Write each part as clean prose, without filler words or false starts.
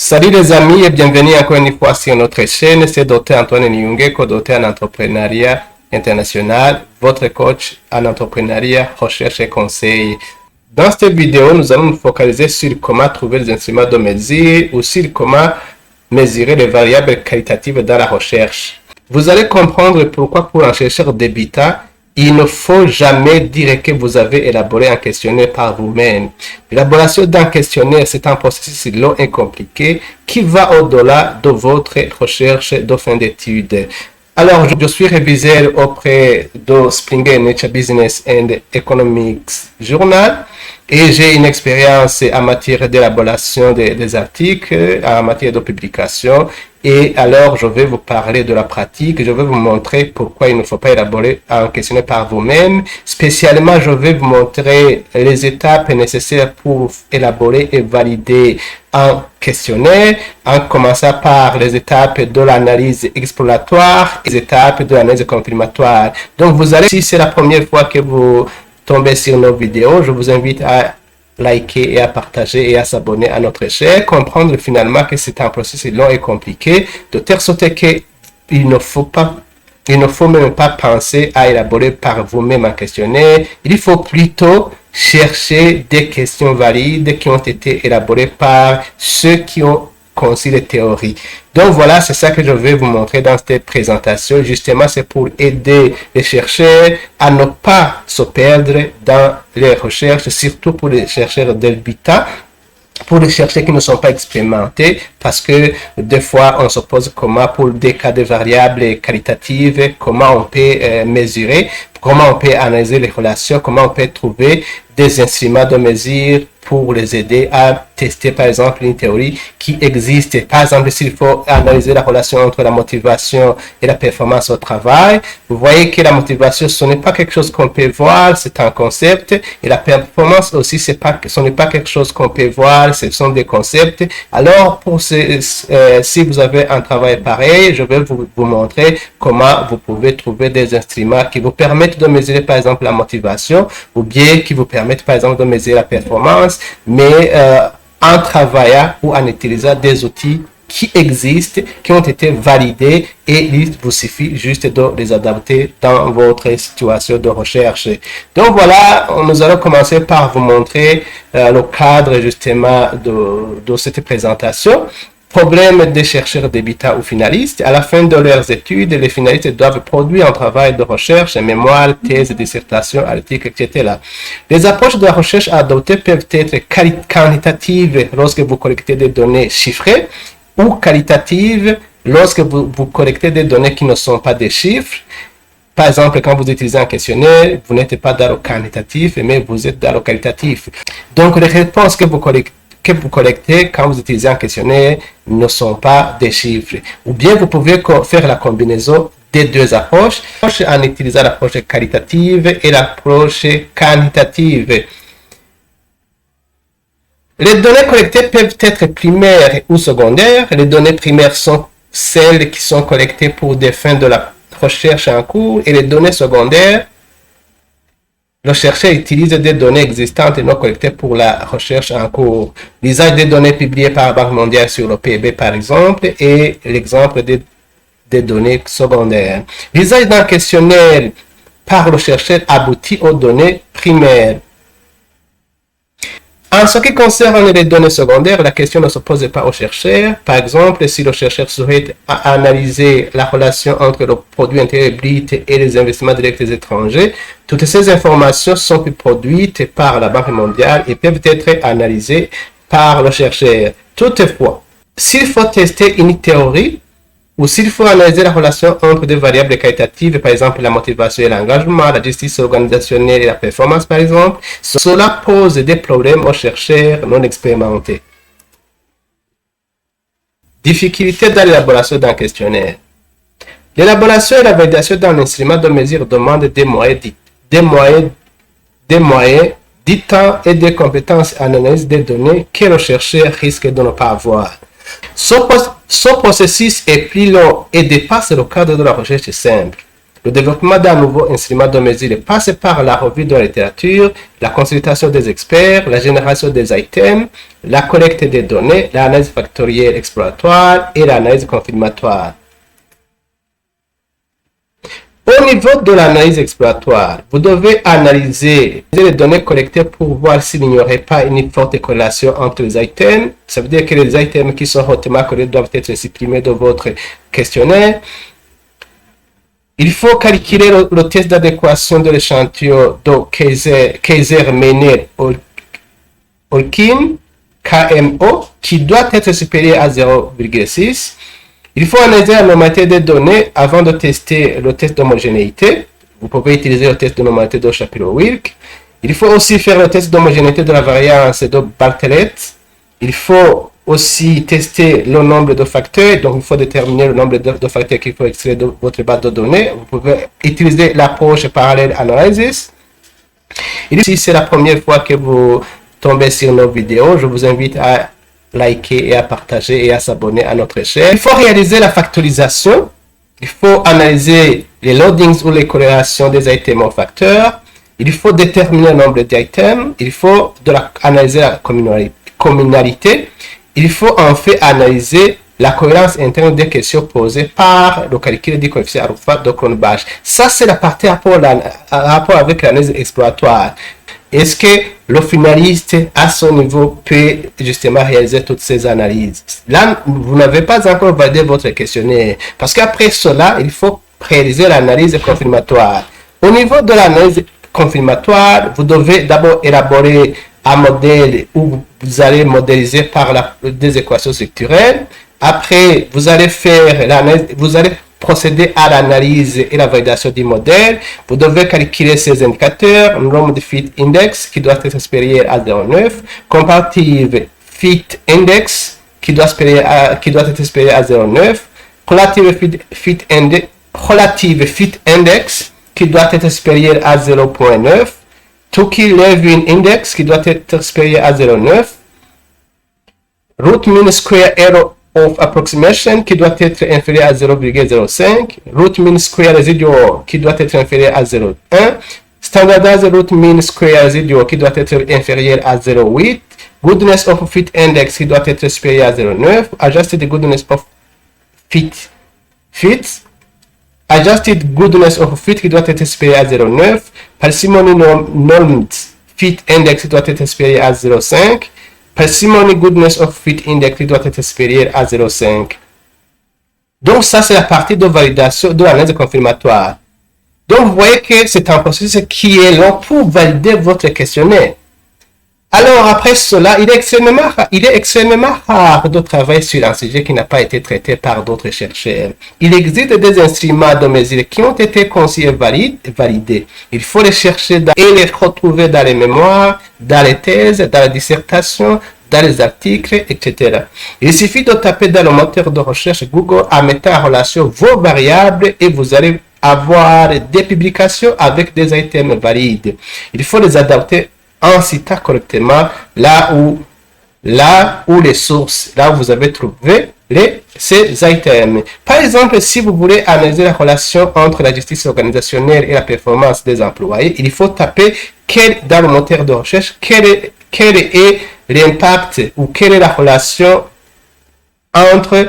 Salut les amis et bienvenue encore une fois sur notre chaîne. C'est Dr Antoine Niungeko, docteur en entrepreneuriat international, votre coach en entrepreneuriat, recherche et conseil. Dans cette vidéo, nous allons nous focaliser sur comment trouver les instruments de mesure ou sur comment mesurer les variables qualitatives dans la recherche. Vous allez comprendre pourquoi pour un chercheur débutant, il ne faut jamais dire que vous avez élaboré un questionnaire par vous-même. L'élaboration d'un questionnaire, c'est un processus long et compliqué qui va au-delà de votre recherche de fin d'études. Alors, je suis réviseur auprès de Springer Nature Business and Economics Journal et j'ai une expérience en matière d'élaboration des articles, en matière de publication. Et alors, je vais vous parler de la pratique, je vais vous montrer pourquoi il ne faut pas élaborer un questionnaire par vous-même. Spécialement, je vais vous montrer les étapes nécessaires pour élaborer et valider un questionnaire, en commençant par les étapes de l'analyse exploratoire et les étapes de l'analyse confirmatoire. Donc, vous allez, si c'est la première fois que vous tombez sur nos vidéos, je vous invite à liker et à partager et à s'abonner à notre chaîne, comprendre finalement que c'est un processus long et compliqué, de telle sorte qu'il ne faut même pas penser à élaborer par vous-même un questionnaire. Il faut plutôt chercher des questions valides qui ont été élaborées par ceux qui ont conçu les théories. Donc voilà, c'est ça que je vais vous montrer dans cette présentation. Justement, c'est pour aider les chercheurs à ne pas se perdre dans les recherches, surtout pour les chercheurs débutants, pour les chercheurs qui ne sont pas expérimentés, parce que des fois, on se pose comment, pour des cas de variables qualitatives, comment on peut mesurer, comment on peut analyser les relations, comment on peut trouver des instruments de mesure pour les aider à tester, par exemple, une théorie qui existe. Par exemple, s'il faut analyser la relation entre la motivation et la performance au travail, vous voyez que la motivation, ce n'est pas quelque chose qu'on peut voir, c'est un concept. Et la performance aussi, ce n'est pas quelque chose qu'on peut voir, ce sont des concepts. Alors, si vous avez un travail pareil, je vais vous montrer comment vous pouvez trouver des instruments qui vous permettent de mesurer, par exemple, la motivation, ou bien qui vous permettent, par exemple, de mesurer la performance, mais en travaillant ou en utilisant des outils qui existent, qui ont été validés, et il vous suffit juste de les adapter dans votre situation de recherche. Donc voilà, nous allons commencer par vous montrer le cadre justement de cette présentation. Problème des chercheurs débutants ou finalistes. À la fin de leurs études, les finalistes doivent produire un travail de recherche, mémoire, thèse, dissertation, article, etc. Les approches de la recherche adoptées peuvent être quantitatives lorsque vous collectez des données chiffrées ou qualitatives lorsque vous collectez des données qui ne sont pas des chiffres. Par exemple, quand vous utilisez un questionnaire, vous n'êtes pas dans le quantitatif, mais vous êtes dans le qualitatif. Donc, les réponses que vous collectez quand vous utilisez un questionnaire ne sont pas des chiffres. Ou bien vous pouvez faire la combinaison des deux approches en utilisant l'approche qualitative et l'approche quantitative. Les données collectées peuvent être primaires ou secondaires. Les données primaires sont celles qui sont collectées pour des fins de la recherche en cours, et les données secondaires, le chercheur utilise des données existantes et non collectées pour la recherche en cours. L'usage des données publiées par la Banque mondiale sur le PIB, par exemple, est l'exemple des données secondaires. L'usage d'un questionnaire par le chercheur aboutit aux données primaires. En ce qui concerne les données secondaires, la question ne se pose pas au chercheur. Par exemple, si le chercheur souhaite analyser la relation entre le produit intérieur brut et les investissements directs étrangers, toutes ces informations sont produites par la Banque mondiale et peuvent être analysées par le chercheur. Toutefois, s'il faut tester une théorie, ou s'il faut analyser la relation entre des variables qualitatives, par exemple la motivation et l'engagement, la justice organisationnelle et la performance, par exemple, cela pose des problèmes aux chercheurs non expérimentés. Difficulté dans l'élaboration d'un questionnaire. L'élaboration et la validation d'un instrument de mesure demandent des moyens, du temps et des compétences en analyse des données que le chercheur risque de ne pas avoir. Ce processus est plus long et dépasse le cadre de la recherche simple. Le développement d'un nouveau instrument de mesure passe par la revue de la littérature, la consultation des experts, la génération des items, la collecte des données, l'analyse factorielle exploratoire et l'analyse confirmatoire. Au niveau de l'analyse exploratoire, vous devez analyser les données collectées pour voir s'il n'y aurait pas une forte corrélation entre les items. Ça veut dire que les items qui sont hautement corrélés doivent être supprimés de votre questionnaire. Il faut calculer le test d'adéquation de l'échantillon de Kaiser-Meyer-Holkin, KMO, qui doit être supérieur à 0,6. Il faut analyser la normalité des données avant de tester le test d'homogénéité. Vous pouvez utiliser le test de normalité de Shapiro-Wilk. Il faut aussi faire le test d'homogénéité de la variance de Bartlett. Il faut aussi tester le nombre de facteurs. Donc, il faut déterminer le nombre de facteurs qu'il faut extraire de votre base de données. Vous pouvez utiliser l'approche parallèle analysis. Et si c'est la première fois que vous tombez sur nos vidéos, je vous invite à liker et à partager et à s'abonner à notre chaîne. Il faut réaliser la factorisation. Il faut analyser les loadings ou les corrélations des items aux facteurs. Il faut déterminer le nombre d'items. Il faut analyser la communalité. Il faut en fait analyser la cohérence interne des questions posées par le calcul du coefficient alpha de Cronbach. Ça, c'est la partie en rapport avec l'analyse exploratoire. Est-ce que le finaliste, à son niveau, peut justement réaliser toutes ces analyses? Là, vous n'avez pas encore validé votre questionnaire. Parce qu'après cela, il faut réaliser l'analyse confirmatoire. Au niveau de l'analyse confirmatoire, vous devez d'abord élaborer un modèle où vous allez modéliser par des équations structurelles. Après, vous allez faire l'analyse, vous allez procéder à l'analyse et la validation du modèle. Vous devez calculer ces indicateurs, nombre de fit index qui doit être supérieur à 0,9, comparative fit index qui doit être supérieur à 0,9, relative fit index qui doit être supérieur à 0,9, Tukey-Lewin index qui doit être supérieur à 0,9, root mean square error of approximation qui doit être inférieur à 0,05, root mean square residual qui doit être inférieur à 0,1, standardized root mean square residual qui doit être inférieur à 0,8, goodness of fit index qui doit être supérieur à 0,9, adjusted goodness of fit, adjusted goodness of fit qui doit être supérieur à 0,9, parsimony normed fit index qui doit être supérieur à 0,5, parsimony goodness of fit index qui doit être supérieur à 0,5. Donc ça, c'est la partie de validation de l'analyse confirmatoire. Donc vous voyez que c'est un processus qui est long pour valider votre questionnaire. Alors après cela, il est extrêmement rare de travailler sur un sujet qui n'a pas été traité par d'autres chercheurs. Il existe des instruments de mesure qui ont été conçus et validés. Il faut les chercher et les retrouver dans les mémoires, dans les thèses, dans les dissertations, dans les articles, etc. Il suffit de taper dans le moteur de recherche Google en mettant en relation vos variables et vous allez avoir des publications avec des items valides. Il faut les adapter en citant correctement là où les sources, là où vous avez trouvé ces items. Par exemple, si vous voulez analyser la relation entre la justice organisationnelle et la performance des employés, il faut taper dans le moteur de recherche quel est l'impact ou quelle est la relation entre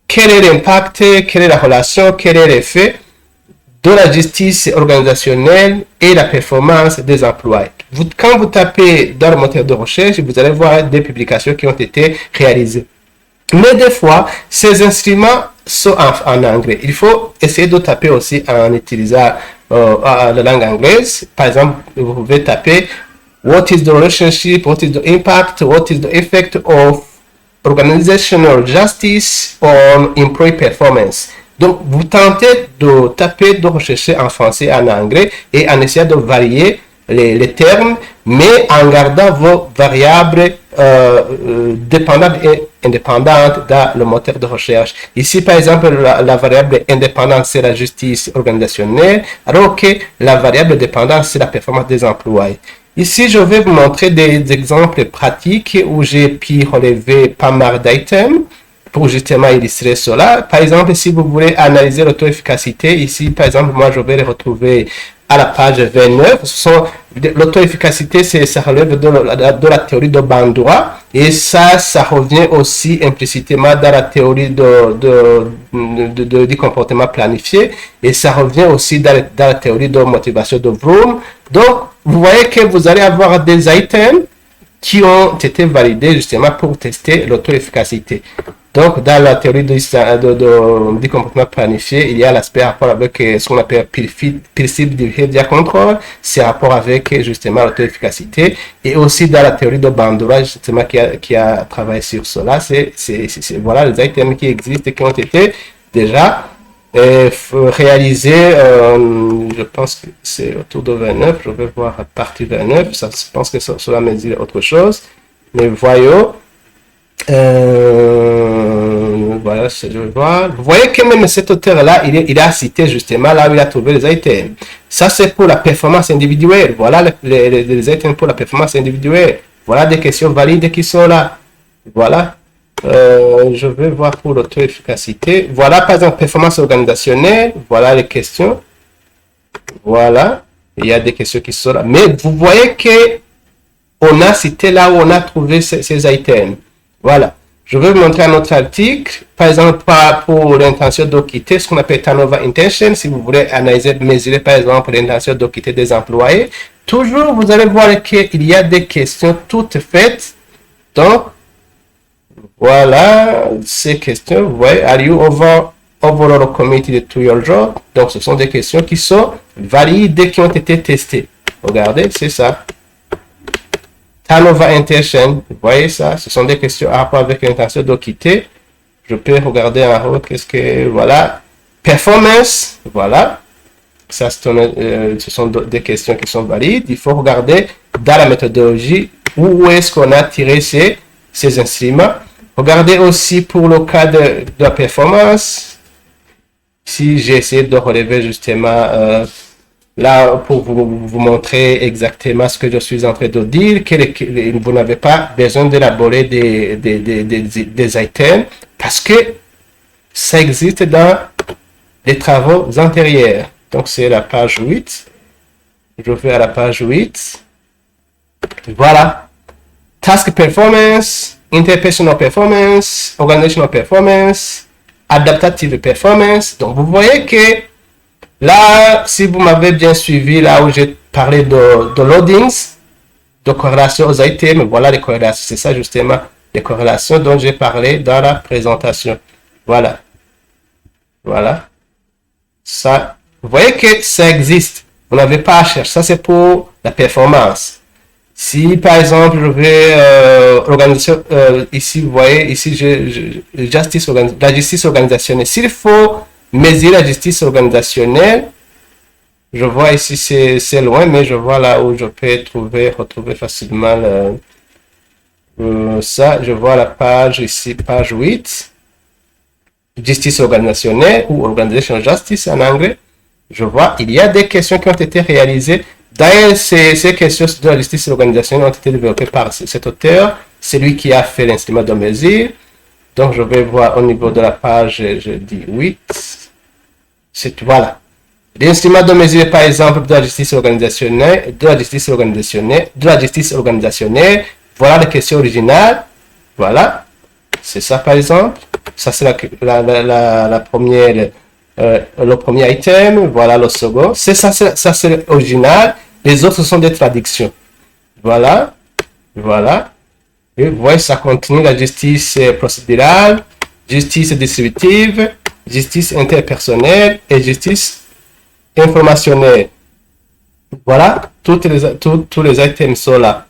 quel est l'impact, quelle est la relation, quel est l'effet de la justice organisationnelle et la performance des employés. Quand vous tapez dans le moteur de recherche, vous allez voir des publications qui ont été réalisées. Mais des fois, ces instruments sont en anglais. Il faut essayer de taper aussi en utilisant la langue anglaise. Par exemple, vous pouvez taper what is the relationship, what is the impact, what is the effect of organizational justice on employee performance. Donc, vous tentez de taper, de rechercher en français et en anglais et en essayant de varier les termes, mais en gardant vos variables dépendantes et indépendantes dans le moteur de recherche. Ici, par exemple, la variable indépendante, c'est la justice organisationnelle, alors que la variable dépendante, c'est la performance des employés. Ici, je vais vous montrer des exemples pratiques où j'ai pu relever pas mal d'items. pour justement illustrer cela. Par exemple, si vous voulez analyser l'auto-efficacité, ici, par exemple, moi, je vais les retrouver à la page 29. L'auto-efficacité, ça relève de la théorie de Bandura, et ça revient aussi implicitement dans la théorie du comportement planifié, et ça revient aussi dans la théorie de motivation de Vroom. Donc, vous voyez que vous allez avoir des items qui ont été validés justement pour tester l'auto-efficacité. Donc, dans la théorie du comportement planifié, il y a l'aspect rapport avec ce qu'on appelle Perceived Behavior Control, c'est rapport avec justement l'auto-efficacité. Et aussi dans la théorie de Bandura, justement, qui a travaillé sur cela, voilà les items qui existent et qui ont été déjà réalisés, je pense que c'est autour de 29, je vais voir à partir de 29, je pense que cela me dit autre chose, mais voyons, voilà, je vais voir. Vous voyez que même cet auteur-là, il a cité justement là où il a trouvé les items. Ça, c'est pour la performance individuelle. Voilà les items pour la performance individuelle. Voilà des questions valides qui sont là. Voilà. Je vais voir pour l'auto-efficacité. Voilà, par exemple, performance organisationnelle. Voilà les questions. Voilà. Il y a des questions qui sont là. Mais vous voyez que on a cité là où on a trouvé ces items. Voilà. Je vais vous montrer un autre article. Par exemple, pour l'intention de quitter, ce qu'on appelle turnover intention. Si vous voulez analyser, mesurer par exemple l'intention de quitter des employés, toujours vous allez voir qu'il y a des questions toutes faites. Donc, voilà ces questions. Vous voyez, are you overall committed to your job? Donc, ce sont des questions qui sont valides et qui ont été testées. Regardez, c'est ça. Turnover intention, vous voyez ça, ce sont des questions à rapport avec l'intention de quitter. Je peux regarder en haut, qu'est-ce que, voilà. Performance, voilà. Ça, ce sont des questions qui sont valides. Il faut regarder dans la méthodologie où est-ce qu'on a tiré ces instruments. Regardez aussi pour le cas de la performance. Si j'ai essayé de relever justement là pour vous montrer exactement ce que je suis en train de dire, que vous n'avez pas besoin d'élaborer des items parce que ça existe dans les travaux antérieurs. Donc c'est la page 8. Je vais à la page 8. Voilà. Task performance, interpersonal performance, organizational performance, adaptative performance. Donc vous voyez que là, si vous m'avez bien suivi, là où j'ai parlé de loadings, de corrélation aux items, voilà les corrélations. C'est ça justement les corrélations dont j'ai parlé dans la présentation. Voilà. Voilà. Ça, vous voyez que ça existe. Vous n'avez pas à chercher. Ça, c'est pour la performance. Si, par exemple, je vais organisation, ici, vous voyez, ici, la justice organisationnelle. S'il faut mesurer la justice organisationnelle, je vois ici, c'est loin, mais je vois là où je peux retrouver facilement ça. Je vois la page ici, page 8. Justice organisationnelle ou Organization Justice en anglais. Je vois, il y a des questions qui ont été réalisées. D'ailleurs, ces questions de la justice organisationnelle ont été développées par cet auteur. C'est lui qui a fait l'instrument de mesure. Donc, je vais voir au niveau de la page, je dis 8. Voilà. L'instrument de mesure, par exemple, de la justice organisationnelle, Voilà les questions originales. Voilà. C'est ça, par exemple. Ça, c'est la première, le premier item. Voilà le second. Ça, c'est l'original. Les autres sont des traductions. Voilà. Voilà. Et vous voyez, ça continue la justice procédurale, justice distributive, justice interpersonnelle et justice informationnelle. Voilà. Tous les items sont là.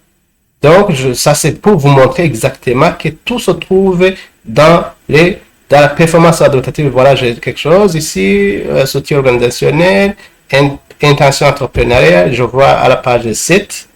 Donc, ça, c'est pour vous montrer exactement que tout se trouve dans la performance adaptative. Voilà, j'ai quelque chose ici, soutien organisationnel, intention entrepreneuriale, je vois à la page 7.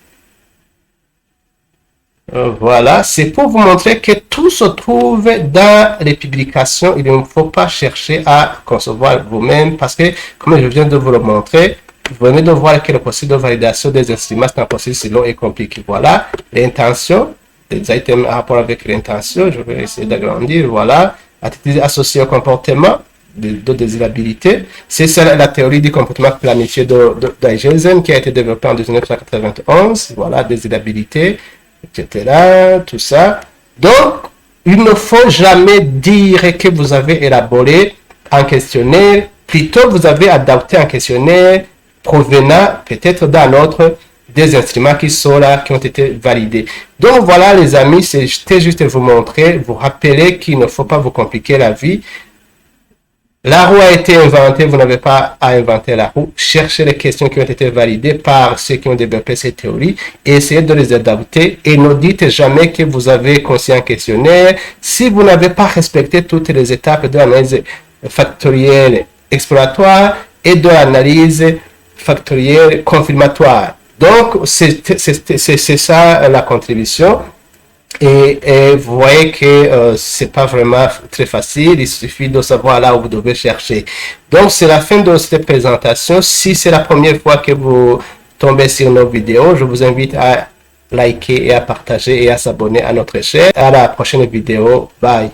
Voilà, c'est pour vous montrer que tout se trouve dans les publications. Il ne faut pas chercher à concevoir vous-même parce que, comme je viens de vous le montrer, vous venez de voir que le processus de validation des instruments, c'est un processus long et compliqué. Voilà, l'intention, des items en rapport avec l'intention, je vais essayer d'agrandir, voilà. attitude associée au comportement de désirabilité. C'est ça la théorie du comportement planifié d'Eigelsen qui a été développée en 1991. Voilà, désirabilité, etc. Tout ça. Donc, il ne faut jamais dire que vous avez élaboré un questionnaire. Plutôt, vous avez adapté un questionnaire provenant peut-être d'un autre des instruments qui sont là, qui ont été validés. Donc voilà les amis, c'était juste vous montrer, vous rappeler qu'il ne faut pas vous compliquer la vie. La roue a été inventée, vous n'avez pas à inventer la roue. Cherchez les questions qui ont été validées par ceux qui ont développé ces théories et essayez de les adapter. Et ne dites jamais que vous avez conçu un questionnaire si vous n'avez pas respecté toutes les étapes de l'analyse factorielle exploratoire et de l'analyse factorielle confirmatoire. Donc, c'est ça la contribution. Et vous voyez que c'est pas vraiment très facile, il suffit de savoir là où vous devez chercher. Donc, c'est la fin de cette présentation. Si c'est la première fois que vous tombez sur nos vidéos, je vous invite à liker et à partager et à s'abonner à notre chaîne. À la prochaine vidéo. Bye.